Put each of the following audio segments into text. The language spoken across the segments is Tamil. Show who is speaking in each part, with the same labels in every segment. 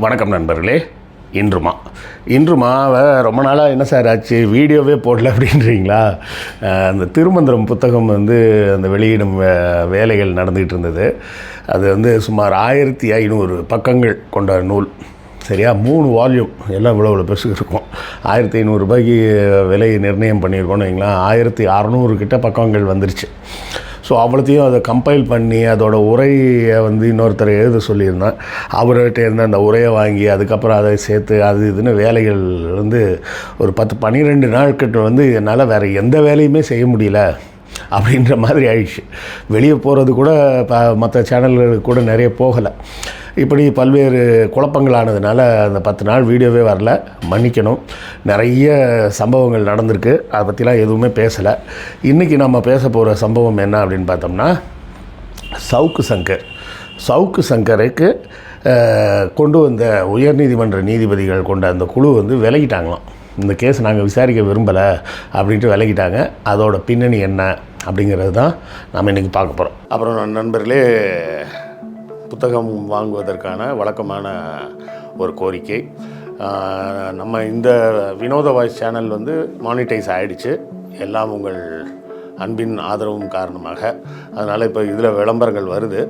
Speaker 1: வணக்கம் நண்பர்களே. இன்றுமாவை ரொம்ப நாளாக என்ன சார் ஆச்சு, வீடியோவே போடல அப்படின்றீங்களா? அந்த திருமந்திரம் புத்தகம் அந்த வெளியிடும் வேலைகள் நடந்துகிட்டு இருந்தது. அது சுமார் 1500 பக்கங்கள் கொண்ட நூல். சரியா, 3 வால்யூம், எல்லாம் இவ்வளோ பெருசு இருக்கும். 1500 ரூபாய்க்கு விலை நிர்ணயம் பண்ணியிருக்கோன்னு வைங்களேன். 1600 கிட்ட பக்கங்கள் வந்துருச்சு. ஸோ அவ்வளோத்தையும் அதை கம்பைல் பண்ணி அதோட உரையை இன்னொருத்தர் எழுத சொல்லியிருந்தேன். அவர்கிட்ட இருந்து அந்த உரையை வாங்கி அதுக்கப்புறம் அதை சேர்த்து அது இதுன்னு வேலைகள் ஒரு 10-12 நாட்கள் என்னால் வேறு எந்த வேலையுமே செய்ய முடியல அப்படின்ற மாதிரி ஆயிடுச்சு. வெளியே போகிறது கூட மற்ற சேனல்களுக்கு கூட நிறைய போகலை. இப்படி பல்வேறு குழப்பங்களானதுனால அந்த 10 நாள் வீடியோவே வரல, மன்னிக்கணும். நிறைய சம்பவங்கள் நடந்திருக்கு, அதை பற்றிலாம் எதுவுமே பேசலை. இன்றைக்கி நம்ம பேச போகிற சம்பவம் என்ன அப்படின்னு பார்த்தோம்னா, சவுக்கு சங்கருக்கு கொண்டு வந்த உயர்நீதிமன்ற நீதிபதிகள் கொண்ட அந்த குழு விலகிட்டாங்களாம். இந்த கேஸ் நாங்கள் விசாரிக்க விரும்பலை அப்படின்ட்டு விலகிட்டாங்க. அதோட பின்னணி என்ன அப்படிங்கிறது தான் நாம் இன்றைக்கி பார்க்க போகிறோம். அப்புறம் நண்பர்களே, புத்தகம் வாங்குவதற்கான வழக்கமான ஒரு கோரிக்கை. நம்ம இந்த வினோத வாய்ஸ் சேனல் மானிட்டைஸ் ஆகிடுச்சு, எல்லாம் உங்கள் அன்பின் ஆதரவும் காரணமாக. அதனால் இப்போ இதில் விளம்பரங்கள் வருது.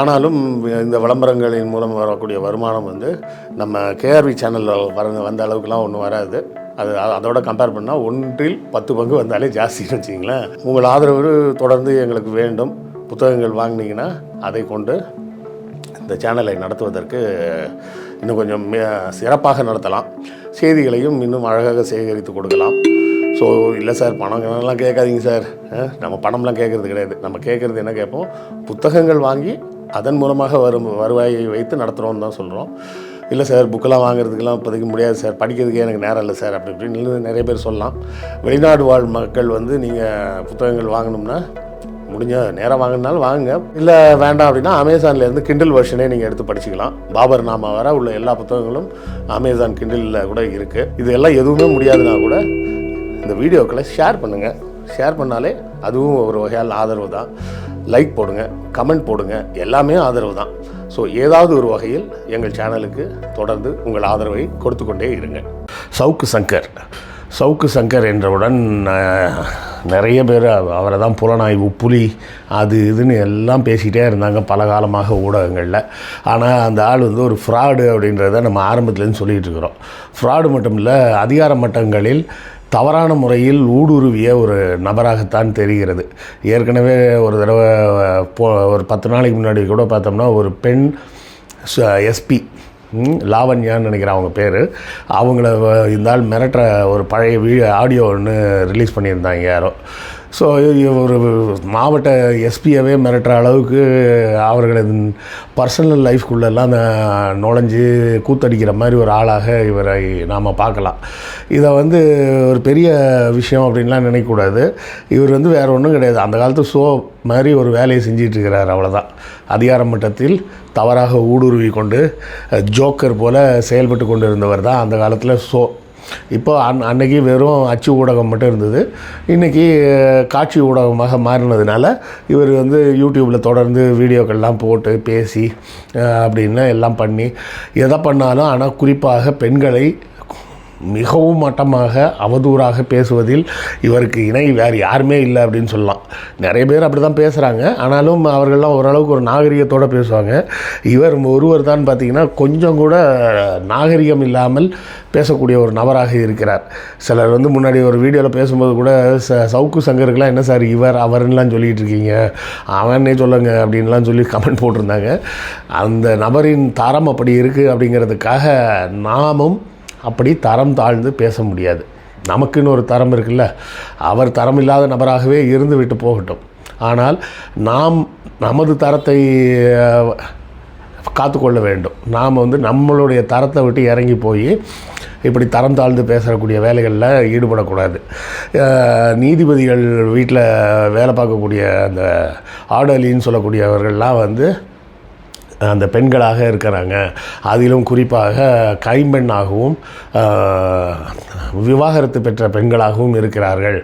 Speaker 1: ஆனாலும் இந்த விளம்பரங்களின் மூலம் வரக்கூடிய வருமானம் நம்ம கேஆர்வி சேனலில் வந்த அளவுக்குலாம் ஒன்றும் வராது. அதோட கம்பேர் பண்ணால் 1/10 பங்கு வந்தாலே ஜாஸ்தின்னு வச்சிங்களேன். உங்கள் ஆதரவு தொடர்ந்து எங்களுக்கு வேண்டும். புத்தகங்கள் வாங்கினீங்கன்னா அதை கொண்டு இந்த சேனலை நடத்துவதற்கு இன்னும் கொஞ்சம் சிறப்பாக நடத்தலாம். செய்திகளையும் இன்னும் அழகாக சேகரித்து கொடுக்கலாம். ஸோ இல்லை சார், பணம்லாம் கேட்காதீங்க சார். நம்ம பணம்லாம் கேட்குறது கிடையாது. நம்ம கேட்குறது என்ன கேட்போம், புத்தகங்கள் வாங்கி அதன் மூலமாக வருவாயை வைத்து நடத்துகிறோன்னு தான் சொல்கிறோம். இல்லை சார், புக்கெல்லாம் வாங்குறதுக்கெல்லாம் இப்போதைக்கு முடியாது சார், படிக்கிறதுக்கே எனக்கு நேரம் இல்லை சார் அப்படி இப்படின்னு நிறைய பேர் சொல்லலாம். வெளிநாடு வாழ் மக்கள் நீங்கள் புத்தகங்கள் வாங்கணும்னா முடிஞ்ச நேரம் வாங்கினாலும் வாங்குங்க. இல்லை வேண்டாம் அப்படின்னா அமேசான்லேருந்து கிண்டில் வெர்ஷனே நீங்கள் எடுத்து படிச்சுக்கலாம். பாபர் நாமா வர உள்ள எல்லா புத்தகங்களும் அமேசான் கிண்டிலில் கூட இருக்குது. இது எல்லாம் எதுவுமே முடியாதுன்னா கூட இந்த வீடியோக்களை ஷேர் பண்ணுங்கள். ஷேர் பண்ணாலே அதுவும் ஒரு வகையால் ஆதரவு தான். லைக் போடுங்க, கமெண்ட் போடுங்க, எல்லாமே ஆதரவு தான். ஸோ ஏதாவது ஒரு வகையில் எங்கள் சேனலுக்கு தொடர்ந்து உங்கள் ஆதரவை கொடுத்து கொண்டே இருங்க. சவுக்கு சங்கர் என்றவுடன் நிறைய பேர் அவரை தான் புலனாய்வு புலி அது இதுன்னு எல்லாம் பேசிக்கிட்டே இருந்தாங்க பல காலமாக ஊடகங்களில். ஆனால் அந்த ஆள் ஒரு ஃப்ராடு அப்படின்றத நம்ம ஆரம்பத்துலேருந்து சொல்லிகிட்டு இருக்கிறோம். ஃப்ராடு மட்டும் இல்லை, அதிகார மட்டங்களில் தவறான முறையில் ஊடுருவிய ஒரு நபராகத்தான் தெரிகிறது. ஏற்கனவே ஒரு தடவை ஒரு 10 நாளைக்கு முன்னாடி கூட பார்த்தோம்னா ஒரு பெண் எஸ்பி லாவண்யான்னு நினைக்கிறேன் அவங்க பேர், அவங்கள இருந்தால் மிரட்டுற ஒரு பழைய ஆடியோ ஒன்று ரிலீஸ் பண்ணியிருந்தாங்க யாரோ. ஸோ ஒரு மாவட்ட எஸ்பியவே மிரட்டுற அளவுக்கு அவர்களது பர்சனல் லைஃப்குள்ளெல்லாம் நுழைஞ்சு கூத்தடிக்கிற மாதிரி ஒரு ஆளாக இவரை நாம் பார்க்கலாம். இதை ஒரு பெரிய விஷயம் அப்படின்லாம் நினைக்கக்கூடாது. இவர் வேறு ஒன்றும் கிடையாது, அந்த காலத்து ஷோ மாதிரி ஒரு வேலையை செஞ்சிட்ருக்கிறார், அவ்வளோதான். அதிகார மட்டத்தில் தவறாக ஊடுருவி கொண்டு ஜோக்கர் போல் செயல்பட்டு கொண்டு இருந்தவர் தான் அந்த காலத்தில் ஷோ. இப்போ அன்னைக்கு வெறும் அச்சு ஊடகம் மட்டும் இருந்தது. இன்றைக்கி காட்சி ஊடகமாக மாறினதுனால இவர் யூடியூப்பில் தொடர்ந்து வீடியோக்கள்லாம் போட்டு பேசி அப்படின்னு எல்லாம் பண்ணி எதை பண்ணாலும், ஆனால் குறிப்பாக பெண்களை மிகவும் மட்டமாக அவதூறாக பேசுவதில் இவருக்கு இணை வேறு யாருமே இல்லை அப்படின்னு சொல்லலாம். நிறைய பேர் அப்படி தான் பேசுகிறாங்க, ஆனாலும் அவர்கள்லாம் ஓரளவுக்கு ஒரு நாகரிகத்தோடு பேசுவாங்க. இவர் ஒருவர் தான் பார்த்திங்கன்னா கொஞ்சம் கூட நாகரிகம் இல்லாமல் பேசக்கூடிய ஒரு நபராக இருக்கிறார். சிலர் முன்னாடி ஒரு வீடியோவில் பேசும்போது கூட சவுக்கு சங்கருக்கெலாம் என்ன சார் இவர் அவர்லாம் சொல்லிகிட்டு இருக்கீங்க, அவனே சொல்லுங்க அப்படின்லாம் சொல்லி கமெண்ட் போட்டிருந்தாங்க. அந்த நபரின் தரம் அப்படி இருக்குது அப்படிங்கிறதுக்காக நாமும் அப்படி தரம் தாழ்ந்து பேச முடியாது. நமக்குன்னு ஒரு தரம் இருக்குல்ல, அவர் தரம் இல்லாத நபராகவே இருந்து விட்டு போகட்டும். ஆனால் நாம் நமது தரத்தை காத்துக்கொள்ள வேண்டும். நாம் நம்மளுடைய தரத்தை விட்டு இறங்கி போய் இப்படி தரம் தாழ்ந்து பேசக்கூடிய வேலைகளில் ஈடுபடக்கூடாது. நீதிபதிகள் வீட்டில் வேலை பார்க்கக்கூடிய அந்த ஆர்டர்லின்னு சொல்லக்கூடியவர்கள்லாம் அந்த பெண்களாக இருக்கிறாங்க. அதிலும் குறிப்பாக கைம்பெண்ணாகவும் விவாகரத்து பெற்ற பெண்களாகவும் இருக்கிறார்கள்.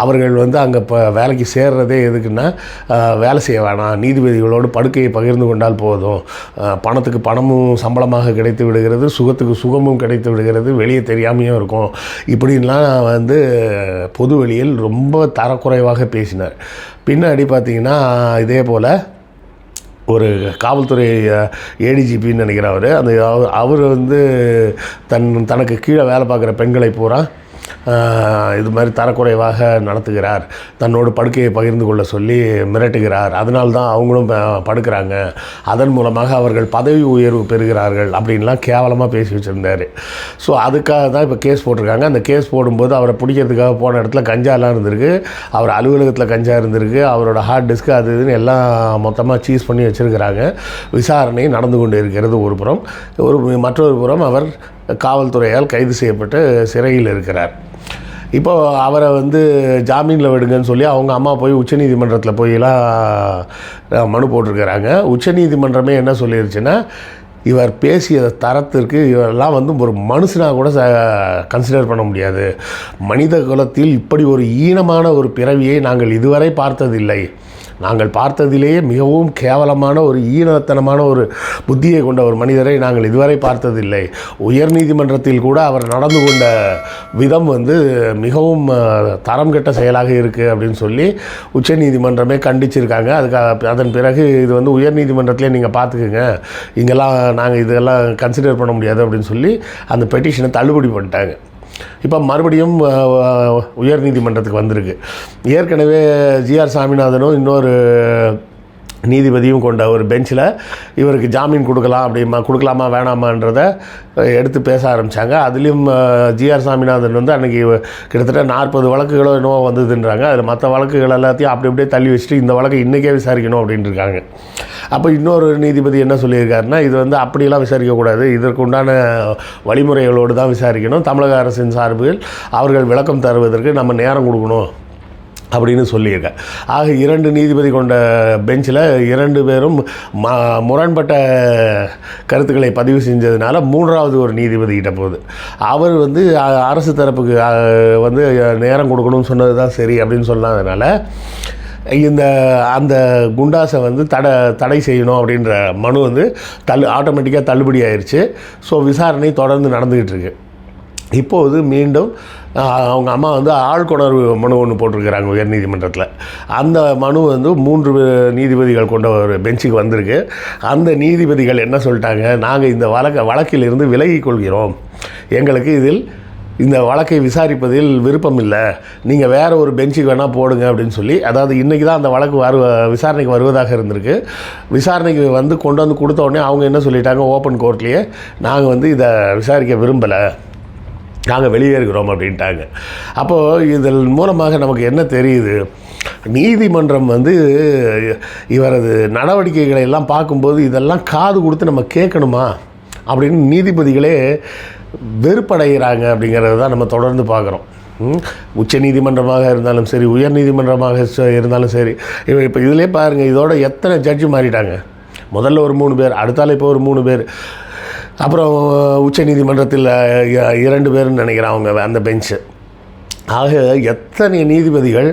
Speaker 1: அவர்கள் வந்து அங்கே இப்போ வேலைக்கு சேர்றதே எதுக்குன்னா, வேலை செய்ய வேணாம், நீதிபதிகளோடு படுக்கையை பகிர்ந்து கொண்டால் போதும், பணத்துக்கு பணமும் சம்பளமாக கிடைத்து விடுகிறது, சுகத்துக்கு சுகமும் கிடைத்து விடுகிறது, வெளியே தெரியாமையும் இருக்கும், இப்படின்லாம் வந்து பொது வெளியில் ரொம்ப தரக்குறைவாக பேசினார். பின்னாடி பார்த்திங்கன்னா இதே போல் ஒரு காவல்துறை ஏடிஜிபின்னு நினைக்கிறவர், அவர் வந்து தனக்கு கீழே வேலை பார்க்குற பெண்களை பூரா இது மாதிரி தரக்குறைவாக நடத்துகிறார், தன்னோடு படுக்கையை பகிர்ந்து கொள்ள சொல்லி மிரட்டுகிறார், அதனால்தான் அவங்களும் படுக்கிறாங்க, அதன் மூலமாக அவர்கள் பதவி உயர்வு பெறுகிறார்கள் அப்படின்லாம் கேவலமாக பேசி வச்சுருந்தார். ஸோ அதுக்காக தான் இப்போ கேஸ் போட்டிருக்காங்க. அந்த கேஸ் போடும்போது அவரை பிடிக்கிறதுக்காக போன இடத்துல கஞ்சாலாம் இருந்திருக்கு, அவர் அலுவலகத்தில் கஞ்சா இருந்திருக்கு, அவரோட ஹார்ட் டிஸ்க்கு அது இதுன்னு எல்லாம் மொத்தமாக சீஸ் பண்ணி வச்சுருக்கிறாங்க. விசாரணை நடந்து கொண்டு இருக்கிறது ஒரு புறம். மற்றொரு புறம் அவர் காவல்துறையால் கைது செய்யப்பட்டு சிறையில் இருக்கிறார். இப்போது அவரை வந்து ஜாமீனில் விடுங்கன்னு சொல்லி அவங்க அம்மா போய் உச்சநீதிமன்றத்தில் போயெல்லாம் மனு போட்டிருக்கிறாங்க. உச்சநீதிமன்றமே என்ன சொல்லிருச்சுன்னா, இவர் பேசிய தரத்திற்கு இவரெல்லாம் வந்து ஒரு மனுஷனாக கூட கன்சிடர் பண்ண முடியாது, மனித குலத்தில் இப்படி ஒரு ஈனமான ஒரு பிறவியை நாங்கள் இதுவரை பார்த்ததில்லை, நாங்கள் பார்த்ததிலேயே மிகவும் கேவலமான ஒரு ஈனத்தனமான ஒரு புத்தியை கொண்ட ஒரு மனிதரை நாங்கள் இதுவரை பார்த்ததில்லை, உயர்நீதிமன்றத்தில் கூட அவர் நடந்து கொண்ட விதம் வந்து மிகவும் தரம் கெட்ட செயலாக இருக்குது அப்படின்னு சொல்லி உச்சநீதிமன்றமே கண்டிச்சிருக்காங்க. அதன் பிறகு இது வந்து உயர்நீதிமன்றத்திலே நீங்கள் பார்த்துக்குங்க, இங்கெல்லாம் நாங்கள் இதெல்லாம் கன்சிடர் பண்ண முடியாது அப்படின்னு சொல்லி அந்த பெட்டிஷனை தள்ளுபடி பண்ணிட்டாங்க. இப்போ மறுபடியும் உயர்நீதிமன்றத்துக்கு வந்திருக்கு. ஏற்கனவே ஜிஆர் சாமிநாதனும் இன்னொரு நீதிபதியும் கொண்ட ஒரு பெஞ்சில் இவருக்கு ஜாமீன் கொடுக்கலாமா வேணாமான்றதை எடுத்து பேச ஆரம்பித்தாங்க. அதுலேயும் ஜிஆர் சாமிநாதன் வந்து அன்றைக்கி கிட்டத்தட்ட 40 வழக்குகளோ என்னவோ வந்ததுன்றாங்க. அதில் மற்ற வழக்குகள் எல்லாத்தையும் அப்படி அப்படியே தள்ளி வச்சுட்டு இந்த வழக்கை இன்றைக்கே விசாரிக்கணும் அப்படின்ட்டு இருக்காங்க. அப்போ இன்னொரு நீதிபதி என்ன சொல்லியிருக்காருன்னா, இது வந்து அப்படியெல்லாம் விசாரிக்கக்கூடாது, இதற்கு உண்டான வழிமுறைகளோடு தான் விசாரிக்கணும், தமிழக அரசின் சார்பில் அவர்கள் விளக்கம் தருவதற்கு நம்ம நேரம் கொடுக்கணும் அப்படின்னு சொல்லியிருக்கேன். ஆக 2 நீதிபதி கொண்ட பெஞ்சில் 2 பேரும் முரண்பட்ட கருத்துக்களை பதிவு செஞ்சதுனால 3வது ஒரு நீதிபதிக்கிட்ட போகுது. அவர் வந்து அரசு தரப்புக்கு வந்து நேரம் கொடுக்கணும்னு சொன்னது தான் சரி அப்படின்னு சொன்னதுனால அந்த குண்டாஸை வந்து தடை செய்யணும் அப்படின்ற மனு வந்து ஆட்டோமேட்டிக்காக தள்ளுபடி ஆயிடுச்சு. ஸோ விசாரணை தொடர்ந்து நடந்துக்கிட்டு இருக்கு. இப்போது மீண்டும் அவங்க அம்மா வந்து ஆள்கொணர்வு மனு ஒன்று போட்டிருக்கிறாங்க உயர்நீதிமன்றத்தில். அந்த மனு வந்து 3 நீதிபதிகள் கொண்ட ஒரு பெஞ்சுக்கு வந்திருக்கு. அந்த நீதிபதிகள் என்ன சொல்லிட்டாங்க, நாங்கள் இந்த வழக்கிலிருந்து விலகிக் கொள்கிறோம், எங்களுக்கு இந்த வழக்கை விசாரிப்பதில் விருப்பம் இல்லை, நீங்கள் வேறு ஒரு பெஞ்சுக்கு வேணால் போடுங்க அப்படின்னு சொல்லி, அதாவது இன்றைக்கி தான் அந்த வழக்கு விசாரணைக்கு வருவதாக இருந்திருக்கு. விசாரணைக்கு வந்து கொண்டு வந்து கொடுத்த உடனே அவங்க என்ன சொல்லிட்டாங்க, ஓப்பன் கோர்ட்லேயே நாங்கள் வந்து இதை விசாரிக்க விரும்பலை, நாங்கள் வெளியேறுகிறோம் அப்படின்ட்டாங்க. அப்போது இதன் மூலமாக நமக்கு என்ன தெரியுது, நீதிமன்றம் வந்து இவரது நடவடிக்கைகளை எல்லாம் பார்க்கும்போது இதெல்லாம் காது கொடுத்து நம்ம கேட்கணுமா அப்படின்னு நீதிபதிகளே வெறுப்படைகிறாங்க அப்படிங்கிறது தான் நம்ம தொடர்ந்து பார்க்குறோம். உச்ச நீதிமன்றமாக இருந்தாலும் சரி, உயர் நீதிமன்றமாக இருந்தாலும் சரி, இப்போ இதிலே பாருங்கள், இதோட எத்தனை ஜட்ஜு மாறிட்டாங்க. முதல்ல ஒரு 3 பேர், அடுத்தால இப்போ ஒரு 3 பேர், அப்புறம் உச்ச நீதிமன்றத்தில் 2 பேர்னு நினைக்கிறேன் அவங்க அந்த பெஞ்சு. ஆக எத்தனை நீதிபதிகள்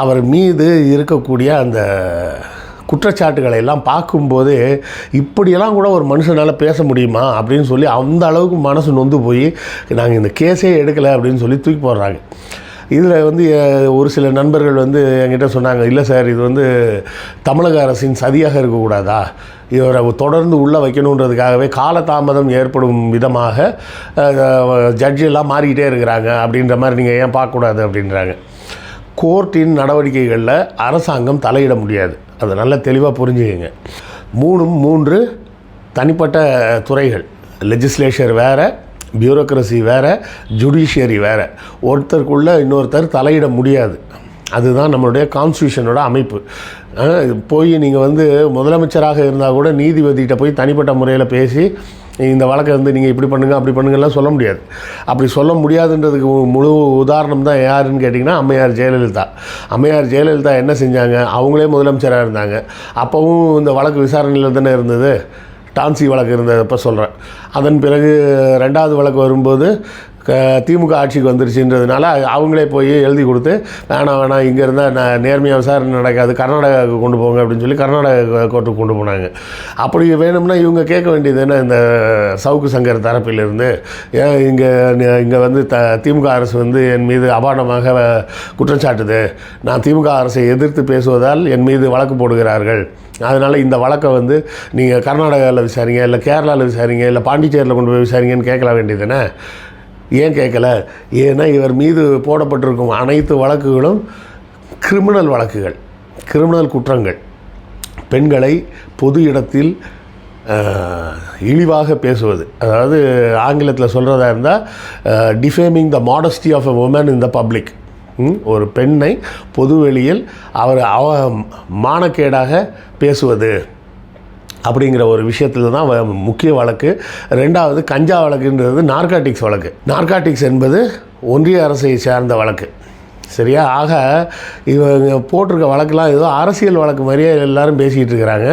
Speaker 1: அவர் மீது இருக்கக்கூடிய அந்த குற்றச்சாட்டுகளை எல்லாம் பார்க்கும்போது இப்படியெல்லாம் கூட ஒரு மனுஷனால் பேச முடியுமா அப்படின்னு சொல்லி அந்த அளவுக்கு மனசு நொந்து போய் நாங்கள் இந்த கேஸே எடுக்கலை அப்படின்னு சொல்லி தூக்கி போடுறாங்க. இதில் வந்து ஒரு சில நண்பர்கள் வந்து என்கிட்ட சொன்னாங்க, இல்லை சார், இது வந்து தமிழக அரசின் சதியாக இருக்கக்கூடாதா, இவரை தொடர்ந்து உள்ளே வைக்கணுன்றதுக்காகவே காலதாமதம் ஏற்படும் விதமாக ஜட்ஜெல்லாம் மாறிக்கிட்டே இருக்கிறாங்க அப்படின்ற மாதிரி நீங்கள் ஏன் பார்க்கக்கூடாது அப்படின்றாங்க. கோர்ட்டின் நடவடிக்கைகளில் அரசாங்கம் தலையிட முடியாது, அதை நல்லா தெளிவாக புரிஞ்சுக்கங்க. 3 தனிப்பட்ட துறைகள், லெஜிஸ்லேச்சர் வேறு, பியூரோக்ரசி வேறு, ஜுடிஷியரி வேறு, ஒருத்தருக்குள்ளே இன்னொருத்தர் தலையிட முடியாது. அதுதான் நம்மளுடைய கான்ஸ்டியூஷனோட அமைப்பு. போய் நீங்கள் வந்து முதலமைச்சராக இருந்தால் கூட நீதிபதிகிட்ட போய் தனிப்பட்ட முறையில் பேசி இந்த வழக்கை வந்து நீங்கள் இப்படி பண்ணுங்கள் அப்படி பண்ணுங்கள்லாம் சொல்ல முடியாது. அப்படி சொல்ல முடியாதுன்றதுக்கு முழு உதாரணம் தான் யாருன்னு கேட்டிங்கன்னா அம்மையார் ஜெயலலிதா. அம்மையார் ஜெயலலிதா என்ன செஞ்சாங்க, அவங்களே முதலமைச்சராக இருந்தாங்க. அப்போவும் இந்த வழக்கு விசாரணையில் தானே இருந்தது. டான்சி வழக்கு இருந்ததப்போ சொல்கிறேன். அதன் பிறகு 2வது வழக்கு வரும்போது திமுக ஆட்சிக்கு வந்துருச்சுன்றதுனால அவங்களே போய் எழுதி கொடுத்து வேணாம் இங்கே இருந்தால் நேர்மையாக விசாரணை நடக்காது, கர்நாடகாவுக்கு கொண்டு போங்க அப்படின்னு சொல்லி கர்நாடகா கோர்ட்டுக்கு கொண்டு போனாங்க. அப்படி வேணும்னா இவங்க கேட்க வேண்டியது என்ன, இந்த சவுக்கு சங்கர் தரப்பிலிருந்து ஏன் இங்கே வந்து திமுக அரசு வந்து என் மீது அபாண்டமாக குற்றம் சாட்டுது, நான் திமுக அரசை எதிர்த்து பேசுவதால் என் மீது வழக்கு போடுகிறார்கள், அதனால் இந்த வழக்கை வந்து நீங்கள் கர்நாடகாவில் விசாரிங்க, இல்லை கேரளாவில் விசாரிங்க, இல்லை பாண்டிச்சேரியில் கொண்டு போய் விசாரிங்கன்னு கேட்கலாம் வேண்டியதுன்னு. ஏன் கேட்கல? ஏன்னா இவர் மீது போடப்பட்டிருக்கும் அனைத்து வழக்குகளும் கிரிமினல் வழக்குகள், கிரிமினல் குற்றங்கள். பெண்களை பொது இடத்தில் இழிவாக பேசுவது, அதாவது ஆங்கிலத்தில் சொல்கிறதா இருந்தால் defaming the modesty of a woman in the public. ஒரு பெண்ணை பொதுவெளியில் அவ மானக்கேடாக பேசுவது அப்படிங்கிற ஒரு விஷயத்தில் தான் முக்கிய வழக்கு. 2வது கஞ்சா வழக்குன்றது நார்காட்டிக்ஸ் வழக்கு. நார்காட்டிக்ஸ் என்பது ஒன்றிய அரசை சார்ந்த வழக்கு. சரியா? ஆக இவங்க போட்டிருக்க வழக்கெல்லாம் ஏதோ அரசியல் வழக்கு மாதிரியே எல்லாரும் பேசிகிட்டு இருக்கிறாங்க.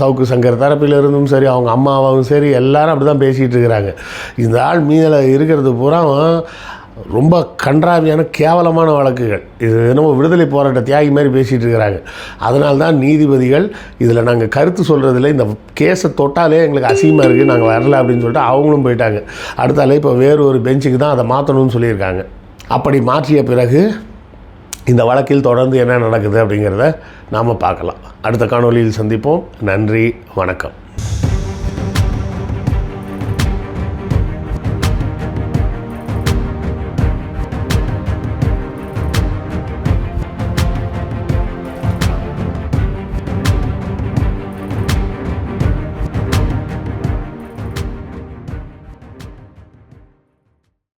Speaker 1: சவுக்கு சங்கர் தரப்பிலிருந்தும் சரி, அவங்க அம்மாவும் சரி, எல்லாரும் அப்படி தான் பேசிகிட்டு இருக்கிறாங்க. இந்த ஆள் மீதில் இருக்கிறது பூரா ரொம்ப கன்றாவியான கேவலமான வழக்குகள். இது என்னமோ விடுதலை போராட்ட தியாகி மாதிரி பேசிகிட்டு இருக்கிறாங்க. அதனால்தான் நீதிபதிகள் இதில் நாங்கள் கருத்து சொல்கிறதில்ல, இந்த கேஸை தொட்டாலே எங்களுக்கு அசிங்கமாக இருக்குது, நாங்கள் வரல அப்படின்னு சொல்லிட்டு அவங்களும் போயிட்டாங்க. அடுத்தாலே இப்போ வேறு ஒரு பெஞ்சுக்கு தான் அதை மாற்றணும்னு சொல்லியிருக்காங்க. அப்படி மாற்றிய பிறகு இந்த வழக்கில் தொடர்ந்து என்ன நடக்குது அப்படிங்கிறத நாம் பார்க்கலாம். அடுத்த காணொளியில் சந்திப்போம். நன்றி, வணக்கம்.